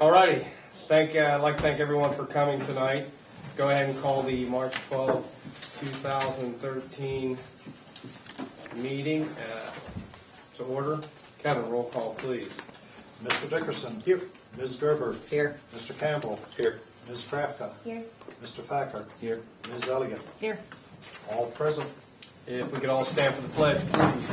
Alrighty, I'd like to thank everyone for coming tonight. Go ahead and call the March 12, 2013 meeting to order. Kevin, roll call, please. Mr. Dickerson. Here. Ms. Gerber. Here. Mr. Campbell. Here. Ms. Krafka. Here. Mr. Thacker. Here. Ms. Elliott. Here. All present. If we could all stand for the pledge, please.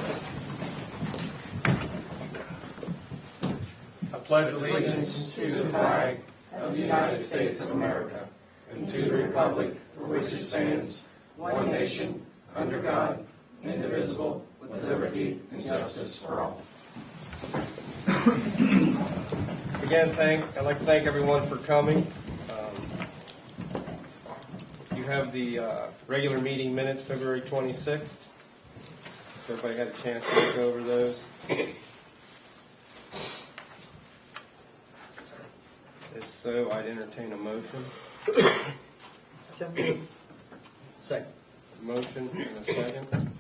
I pledge allegiance to the flag of the United States of America and to the republic for which it stands, one nation, under God, indivisible, with liberty and justice for all. Again, I'd like to thank everyone for coming. You have the regular meeting minutes, February 26th. Everybody had a chance to look over those. If so, I'd entertain a motion. Second. Motion and a second.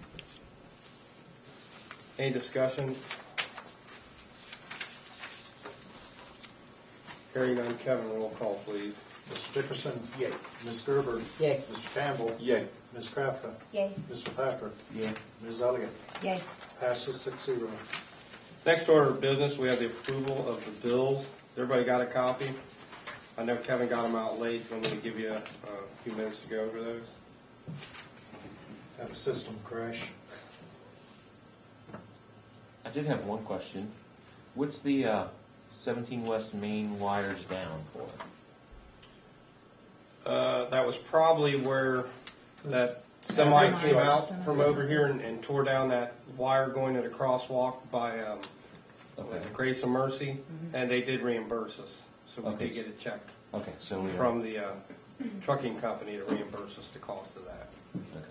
Any discussion? Hearing none, Kevin, roll call, please. Mr. Dickerson. Yay. Ms. Gerber. Yay. Mr. Campbell. Yay. Ms. Krafka. Yay. Mr. Thacker. Yay. Ms. Elliott. Yay. Passes 6-0. Next order of business, we have the approval of the bills. Everybody got a copy? I know Kevin got them out late. I'm going to give you a few minutes to go over those. Had a system crash. I did have one question. What's the 17 West Main wires down for? That was probably where that semi came out from over here and tore down that wire going to the crosswalk by was it Grace of Mercy, and they did reimburse us. So we did get a check from the trucking company to reimburse us the cost of that. Okay.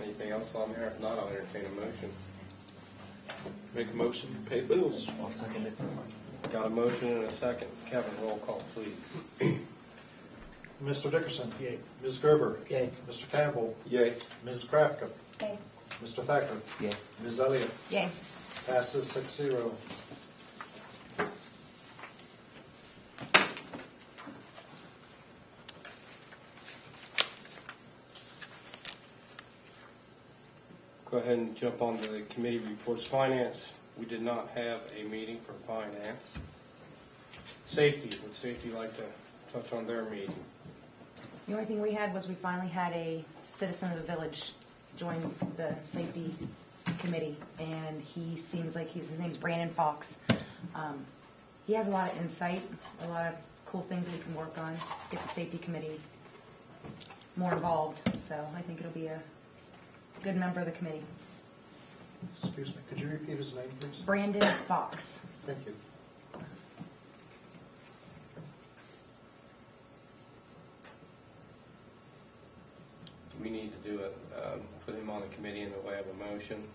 Anything else on there? If not, I'll entertain a motion. Make a motion, pay bills. I'll second it. Got a motion and a second. Kevin, roll call, please. Mr. Dickerson. Yay. Ms. Gerber. Yay. Mr. Campbell. Yay. Ms. Krafka. Yay. Mr. Thacker. Yeah. Ms. Elliott. Yay. Passes 6-0. Go ahead and jump on to the committee reports. Finance, we did not have a meeting for finance. Safety, would safety like to touch on their meeting? The only thing we had was we finally had a citizen of the village join the safety committee, and he seems like his name's Brandon Fox. He has a lot of insight, a lot of cool things that he can work on, get the safety committee more involved. So I think it'll be a good member of the committee. Excuse me, could you repeat his name, please? Brandon Fox. Thank you. Do we need to do it, put him on the committee in the way of a motion?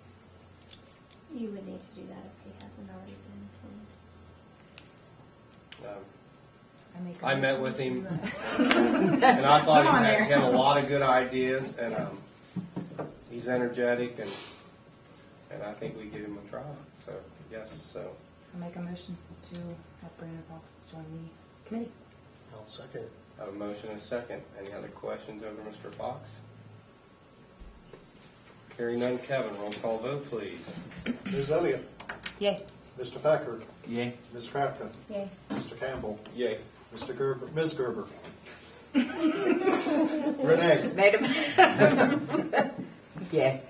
You would need to do that if he hasn't already been told. I met with him, and I thought he had a lot of good ideas, and he's energetic, and I think we give him a try. So, yes, so. I'll make a motion to have Brandon Fox join the committee. I'll second it. I have a motion and a second. Any other questions over Mr. Fox? Hearing none, Kevin, roll call vote, please. Ms. Elliott. Yay. Mr. Thacker. Yay. Ms. Krafka. Yay. Mr. Campbell. Yay. Mr. Gerber. Ms. Gerber. Renee. Made him. Yay.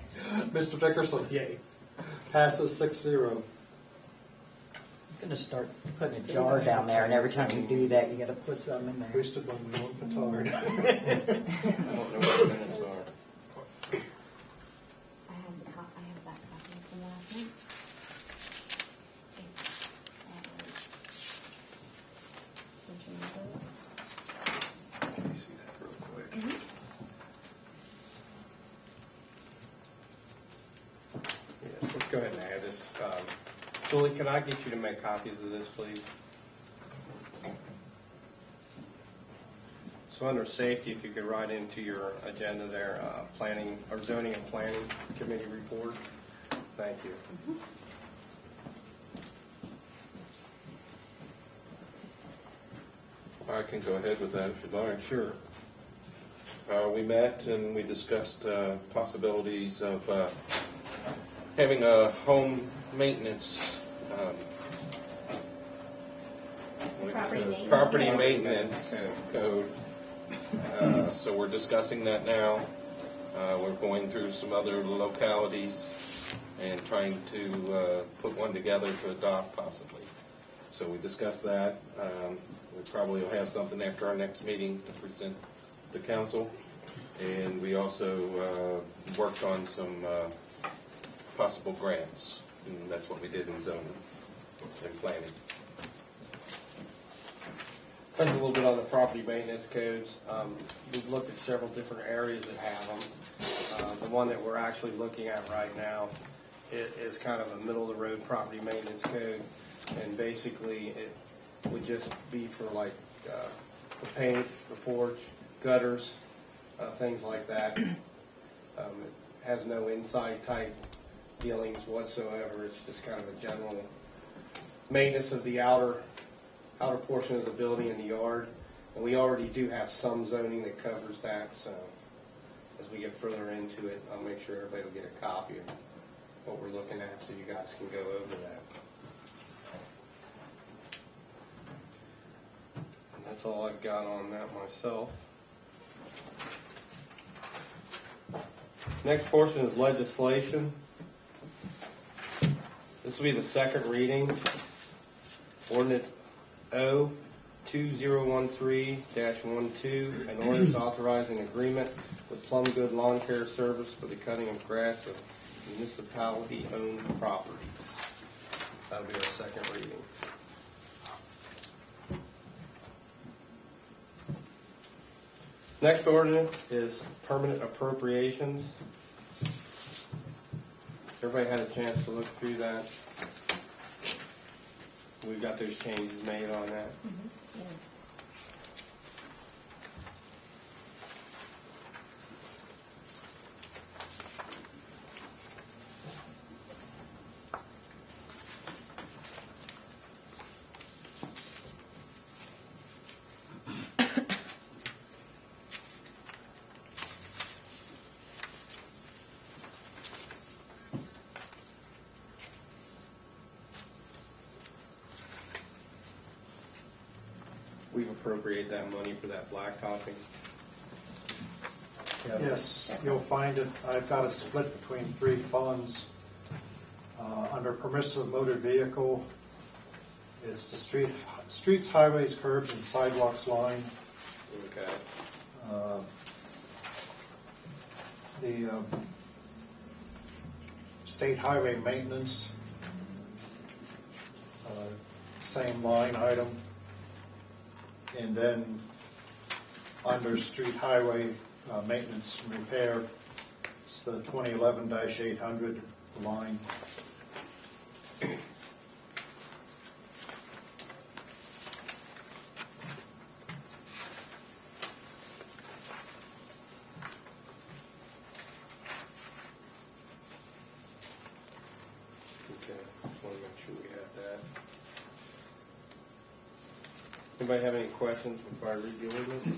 Mr. Dickerson. Yay. Passes 6-0. I'm gonna start putting a jar down there, and every time you do that, you gotta put some in there. Wasted when we were petard. I don't know what the minutes are. I have that copy from last night. Let me see that real quick. Yes, let's go ahead and add this. Julie, can I get you to make copies of this, please? So So under safety, if you could write into your agenda there, planning, or zoning and planning committee report. Thank you. I can go ahead with that if you'd like. Sure. We met and we discussed possibilities of having a home maintenance property maintenance code. So we're discussing that now. We're going through some other localities and trying to put one together to adopt possibly. So we discussed that. We probably will have something after our next meeting to present to council. And we also worked on some possible grants. And that's what we did in zoning and planning. Touch a little bit on the property maintenance codes. We've looked at several different areas that have them. The one that we're actually looking at right now is kind of a middle-of-the-road property maintenance code. And basically, it would just be for like the paint, the porch, gutters, things like that. It has no inside type dealings whatsoever. It's just kind of a general maintenance of the outer portion of the building and the yard. And we already do have some zoning that covers that, so as we get further into it, I'll make sure everybody will get a copy of what we're looking at so you guys can go over that. And that's all I've got on that myself. Next portion is legislation. This will be the second reading. Ordinance O-2013-12, an ordinance authorizing agreement with Plum Good Lawn Care Service for the cutting of grass of municipality-owned properties. That'll be our second reading. Next ordinance is permanent appropriations. Everybody had a chance to look through that. We've got those changes made on that. We've appropriated that money for that blacktopping. Yes, you'll find it, I've got it split between three funds. Under permissive motor vehicle, it's the streets, highways, curbs, and sidewalks line. Okay. The state highway maintenance, same line item. And then under street highway maintenance and repair, it's the 2011-800 line. Okay, just want to make sure we have that. Anybody have any questions before I read the ordinance?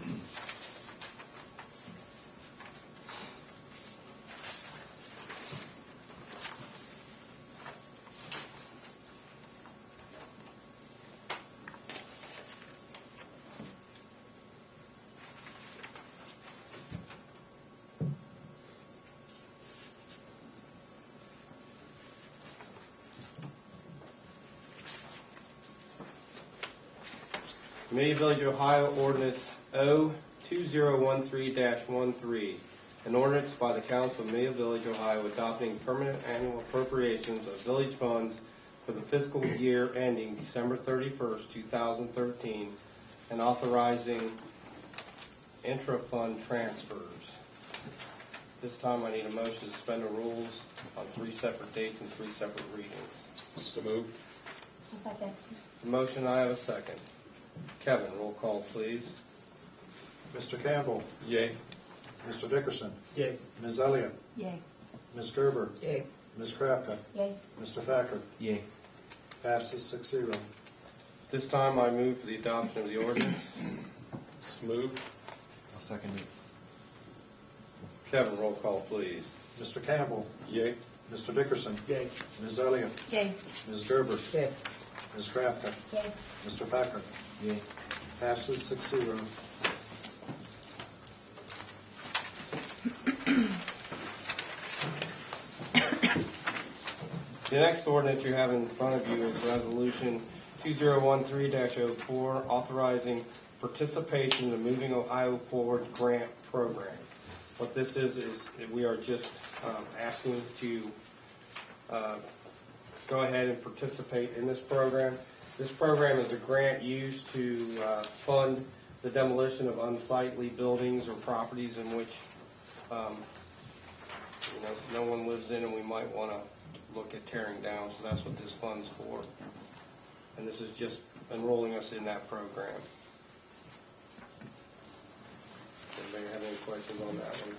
Amelia Village, Ohio, Ordinance O-2013-13, an ordinance by the Council of Amelia Village, Ohio, adopting permanent annual appropriations of village funds for the fiscal year ending December 31st, 2013, and authorizing intra-fund transfers. This time I need a motion to suspend the rules on 3 separate dates and 3 separate readings. So moved. A second. The motion, I have a second. Kevin, roll call, please. Mr. Campbell, Yay. Mr. Dickerson, Yay. Ms. Elliott, Yay. Ms. Gerber, Yay. Ms. Krafka, Yay. Mr. Thacker. Yay. Passes 6-0. This time I move for the adoption of the ordinance. So moved. I'll second it. Kevin, roll call, please. Mr. Campbell, Yay. Mr. Dickerson, Yay. Ms. Elliott, Yay. Ms. Gerber, Yay. Ms. Krafka, Yay. Mr. Thacker. Yay. Passes 6-0. The next ordinance you have in front of you is Resolution 2013-04, authorizing participation in the Moving Ohio Forward Grant Program. What this is we are just asking to go ahead and participate in this program. This program is a grant used to fund the demolition of unsightly buildings or properties in which no one lives in, and we might want to look at tearing down. So that's what this fund's for. And this is just enrolling us in that program. Anybody have any questions on that one?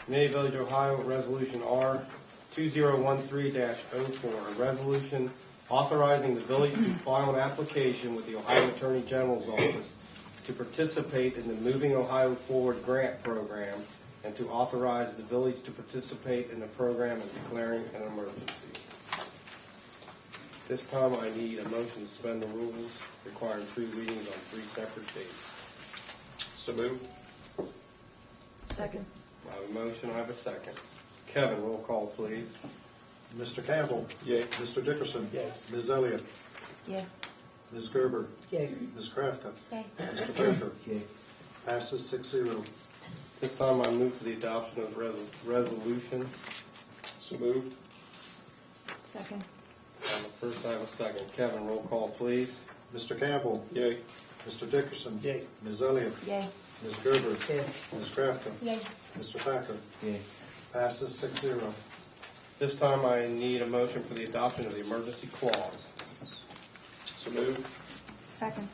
Amelia Village, Ohio, Resolution R 2013-04, a resolution authorizing the village to file an application with the Ohio Attorney General's Office to participate in the Moving Ohio Forward Grant Program and to authorize the village to participate in the program and declaring an emergency. This time I need a motion to suspend the rules requiring 3 readings on 3 separate dates. So moved. Second. I have a motion, I have a second. Kevin, roll call, please. Mr. Campbell, Yay. Mr. Dickerson, Yay. Ms. Elliott, Yay. Ms. Gerber, Yay. Ms. Krafka, Yay. Mr. Thacker. Yay. Passes 6-0. This time I move for the adoption of resolution. So moved. Second. I have a first, I have a second. Kevin, roll call, please. Mr. Campbell, Yay. Mr. Dickerson, Yay. Ms. Elliott, Yay. Ms. Gerber, Yay. Ms. Krafka, Yay. Mr. Thacker. Yay. Passes 6-0. This time I need a motion for the adoption of the emergency clause. So moved. Second.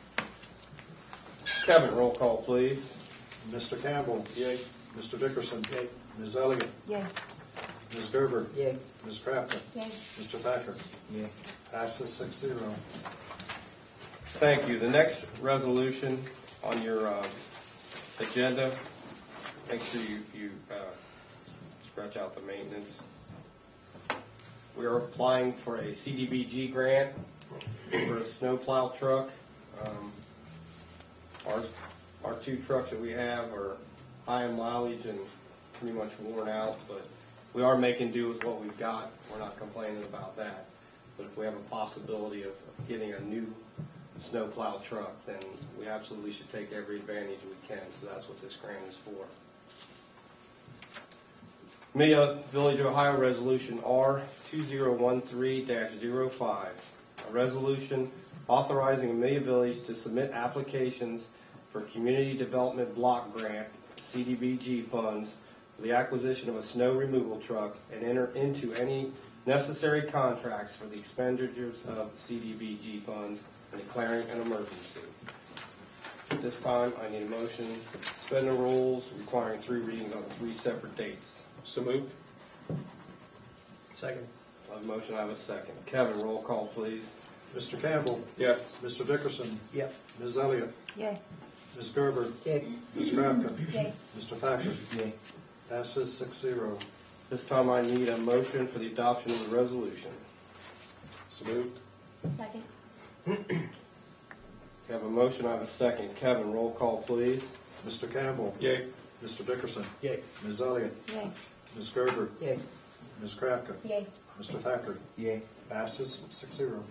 Kevin, roll call, please. Mr. Campbell, Yay. Mr. Dickerson, Yay. Ms. Elliott, Yay. Ms. Gerber, Yay. Ms. Krafka, Yay. Mr. Thacker. Yay. Passes 6-0. Thank you. The next resolution on your agenda, make sure you scratch out the maintenance. We are applying for a CDBG grant for a snowplow truck. Our 2 trucks that we have are high in mileage and pretty much worn out, but we are making do with what we've got. We're not complaining about that. But if we have a possibility of getting a new snowplow truck, then we absolutely should take every advantage we can. So that's what this grant is for. Amelia Village, Ohio, Resolution R 2013-05, a resolution authorizing Amelia Village to submit applications for Community Development Block Grant, CDBG funds, for the acquisition of a snow removal truck and enter into any necessary contracts for the expenditures of CDBG funds and declaring an emergency. At this time, I need a motion to suspend the rules requiring 3 readings on 3 separate dates. So moved. Second. I have a motion, I have a second. Kevin, roll call, please. Mr. Campbell, Yes. Mr. Dickerson, Yep. Ms. Elliott, Yay. Ms. Gerber, Yay. Ms. Krafka, Yay. Mr. Thacker. Yay. Passes 6-0. This time I need a motion for the adoption of the resolution. So moved. Second. I have a motion, I have a second. Kevin, roll call, please. Mr. Campbell, Yay. Mr. Dickerson, Yay. Ms. Elliott, Yay. Ms. Gerber, Yay. Ms. Krafka, Yay. Mr. Thacker. Yay. Passes 6-0.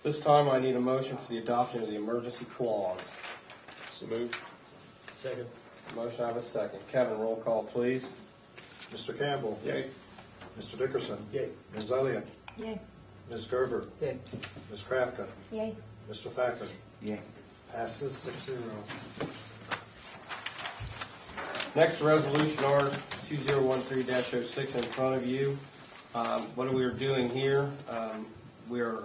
This time I need a motion for the adoption of the emergency clause. So moved. Second. Motion, I have a second. Kevin, roll call, please. Mr. Campbell, Yay. Mr. Dickerson, Yay. Ms. Elliott, Yay. Ms. Gerber, Yay. Ms. Krafka, Yay. Mr. Thacker. Yay. Passes 6-0. Next resolution, R 2013-06, in front of you. What we are doing here, we are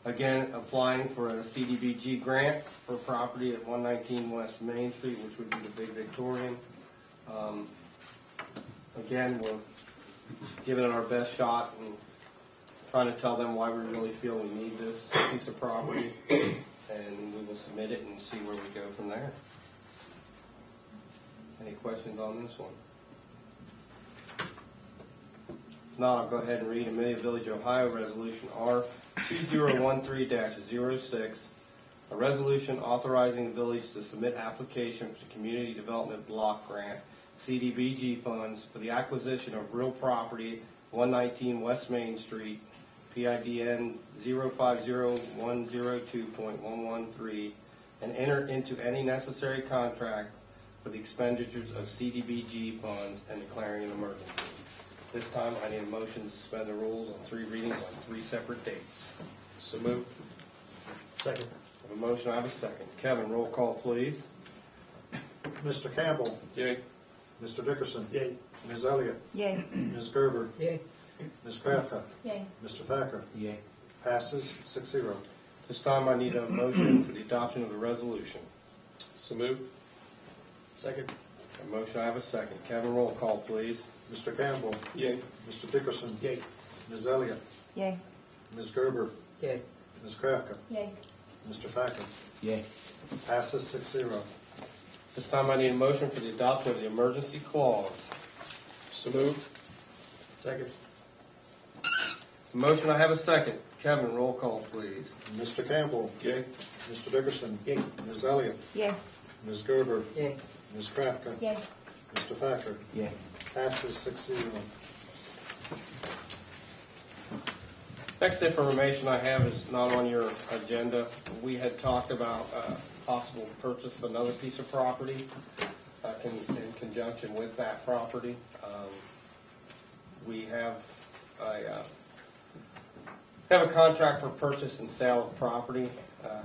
Again, applying for a CDBG grant for property at 119 West Main Street, which would be the Big Victorian. Again, we're giving it our best shot and trying to tell them why we really feel we need this piece of property, and we will submit it and see where we go from there. Any questions on this one? If not, I'll go ahead and read Amelia Village, Ohio Resolution R 2013-06, a resolution authorizing the village to submit application for the Community Development Block Grant CDBG funds for the acquisition of real property, 119 West Main Street, PIDN 050102.113, and enter into any necessary contract for the expenditures of CDBG funds and declaring an emergency. This time, I need a motion to suspend the rules on 3 readings on 3 separate dates. So moved. Second. I have a motion, I have a second. Kevin, roll call, please. Mr. Campbell. Yay. Mr. Dickerson. Yay. Ms. Elliott. Yay. Ms. Gerber. Yay. Ms. Krafka. Yay. Mr. Thacker. Yay. Passes 6-0. This time, I need a motion for the adoption of the resolution. So moved. Second. A motion, I have a second. Kevin, roll call, please. Mr. Campbell. Yay. Mr. Dickerson. Yay. Ms. Elliott. Yay. Ms. Gerber. Yay. Ms. Krafka. Yay. Mr. Thacker. Yay. Passes 6-0. This time, I need a motion for the adoption of the emergency clause. So moved. Second. A motion, I have a second. Kevin, roll call, please. Mr. Campbell. Yay. Mr. Dickerson. Yay. Ms. Elliott. Yay. Ms. Gerber. Yay. Ms. Krafka. Yay. Mr. Thacker. Yay. Passes 6-0. Next information I have is not on your agenda. We had talked about possible purchase of another piece of property in conjunction with that property. We have a contract for purchase and sale of property.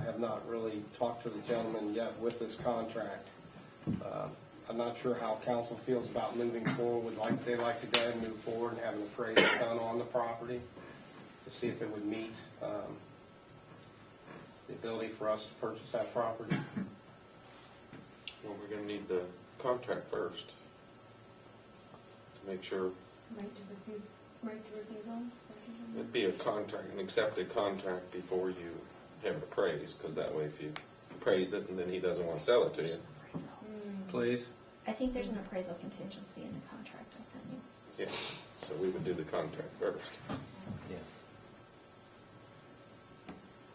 Have not really talked to the gentleman yet with this contract. I'm not sure how council feels about moving forward. They'd like to go ahead and move forward and have an appraisal done on the property to see if it would meet the ability for us to purchase that property. Well, we're gonna need the contract first to make sure. Right to refusal? It'd be a contract, an accepted contract before you have it appraised, because that way if you appraise it and then he doesn't want to sell it to you. Please? I think there's an appraisal contingency in the contract I sent you. Yeah, so we would do the contract first. Yeah.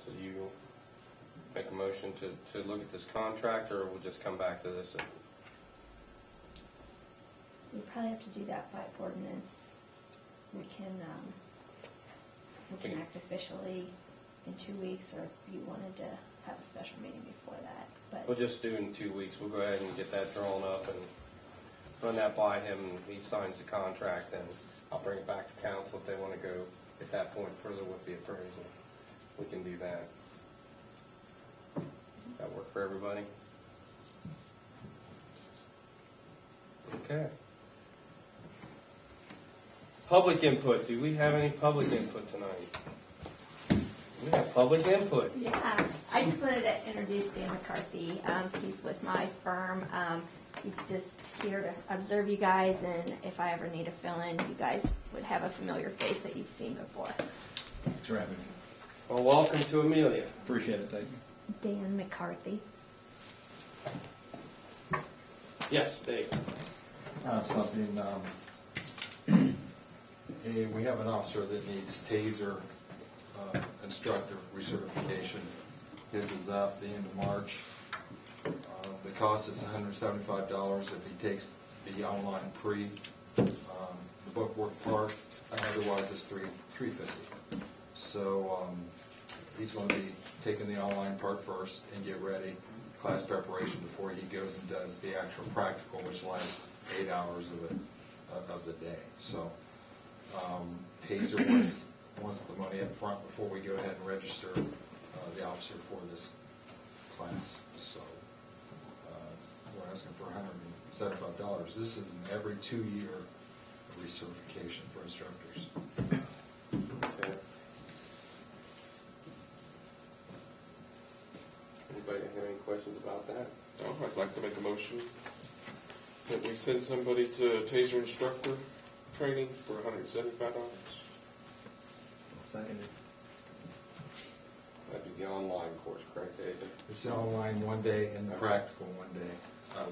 So you make a motion to look at this contract, or we'll just come back to this? We probably have to do that by ordinance. We can act officially in 2 weeks, or if you wanted to have a special meeting before that, We'll but just do it in 2 weeks. We'll go ahead and get that drawn up and run that by him, and he signs the contract, and I'll bring it back to council if they want to go at that point further with the appraisal. We can do that. That work for everybody? Okay. Public input. Do we have any public input tonight? We have public input. yeah, I just wanted to introduce Dan McCarthy. He's with my firm. He's just here to observe you guys, and if I ever need a fill-in, you guys would have a familiar face that you've seen before. Thanks for having me. Well, welcome to Amelia. Appreciate it, thank you. Dan McCarthy. Yes, Dave. Hey, we have an officer that needs TASER instructor recertification. His is up the end of March. The cost is $175 if he takes the online the book work part. Otherwise, it's $350. So he's going to be taking the online part first and get ready, class preparation before he goes and does the actual practical, which lasts 8 hours of the day. So TASER wants the money up front before we go ahead and register the officer for this class. So we're asking for $175. This is an every 2-year recertification for instructors. Okay. questions about that? No, I'd like to make a motion that we send somebody to taser instructor training for $175. Second it. That'd be the online course, correct, David? It's online one day and the practical one day.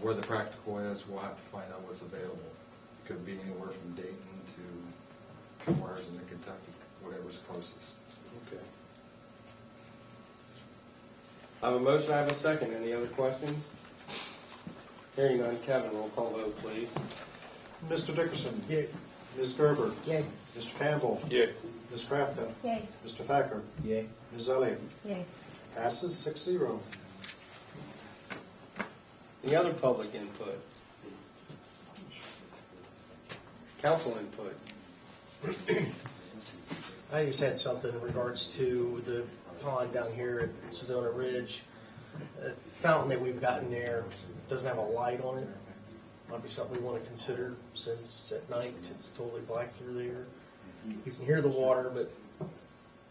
Where the practical is, we'll have to find out what's available. It could be anywhere from Dayton to somewhere in Kentucky, whatever's closest. Okay. I have a motion, I have a second. Any other questions? Hearing none, Kevin, roll call vote, please. Mr. Dickerson. Yay. Ms. Gerber. Yay. Mr. Campbell. Yeah. Ms. Crafton. Yay. Mr. Thacker. Yay. Ms. Elliott. Yay. Passes 6-0. Any other public input? Council input? I just had something in regards to the pond down here at Sedona Ridge. The fountain that we've gotten there doesn't have a light on it. Might be something we want to consider since at night it's totally black through there. You can hear the water, but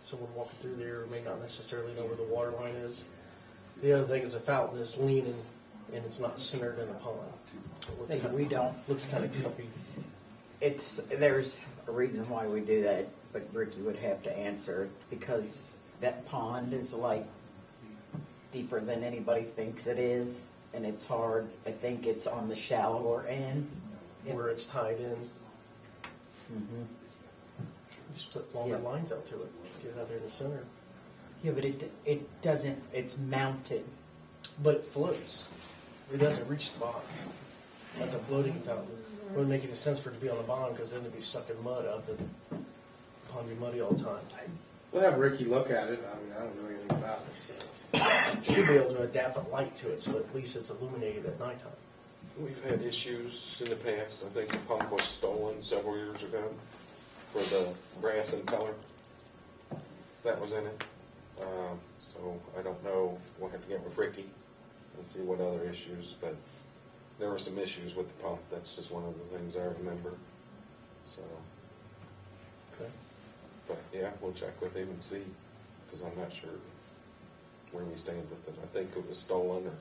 someone walking through there may not necessarily know where the water line is. The other thing is the fountain is leaning and it's not centered in a pond. So it looks Hey, kinda- we don't. Looks kind of goofy. There's a reason why we do that, but Ricky would have to answer, because that pond is like deeper than anybody thinks it is, and it's hard. I think it's on the shallower end. Where it's tied in. Mhm. Just put longer Yeah. lines out to it. Get it out there in the center. Yeah, but it doesn't, it's mounted. But it floats. It doesn't reach the bottom. That's a floating fountain. It wouldn't make any sense for it to be on the bottom because then it'd be sucking mud up and the pond would be muddy all the time. We'll have Ricky look at it. I mean, I don't know anything about it, so. Should be able to adapt a light to it so at least it's illuminated at nighttime. We've had issues in the past. I think the pump was stolen several years ago for the brass and color that was in it. So I don't know. We'll have to get with Ricky and see what other issues, but there were some issues with the pump. That's just one of the things I remember. So, Okay. but yeah, we'll check with him and see, because I'm not sure where we stand with it. I think it was stolen or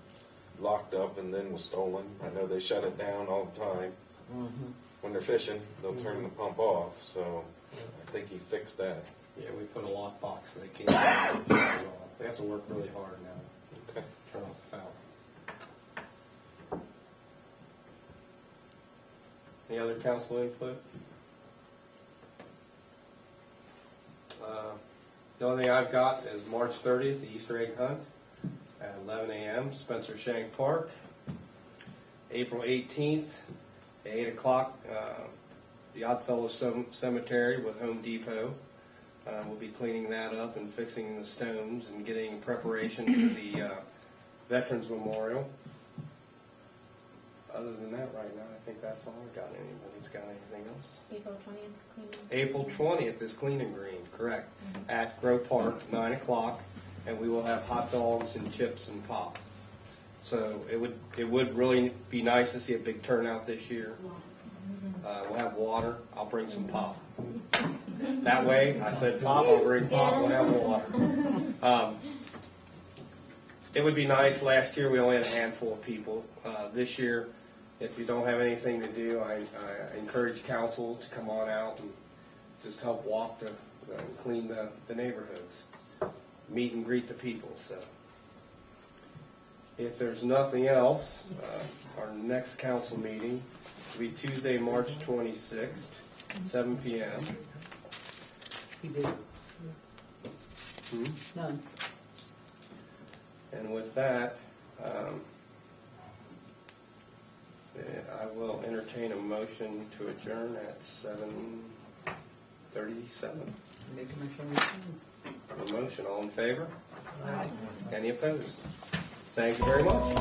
locked up and then was stolen. I know they shut it down all the time. Mhm. When they're fishing, they'll turn the pump off, so I think he fixed that. Yeah, we put a lockbox so they can't. They have to work really hard now. Okay. Turn off the fountain. Any other council input? The only thing I've got is March 30th, the Easter egg hunt at 11 a.m., Spencer Shank Park. April 18th, at 8 o'clock, the Oddfellows Cemetery with Home Depot. We'll be cleaning that up and fixing the stones and getting preparation for the Veterans Memorial. Other than that, right now, I think that's all I got. Anybody's got anything else? April 20th, cleaning. April 20th is Clean and Green, correct, at Grove Park, 9 o'clock, and we will have hot dogs and chips and pop. So it would really be nice to see a big turnout this year. We'll have water. I'll bring some pop. That way, I said pop, I'll bring pop, we'll have water. It would be nice. Last year, we only had a handful of people. This year, if you don't have anything to do, I encourage council to come on out and just help walk and clean the neighborhoods. Meet and greet the people, so. If there's nothing else, our next council meeting will be Tuesday, March 26th, 7 p.m. He did. None. And with that, I will entertain a motion to adjourn at 7:37. Make a motion. A motion, all in favor? Any opposed? Thank you very much.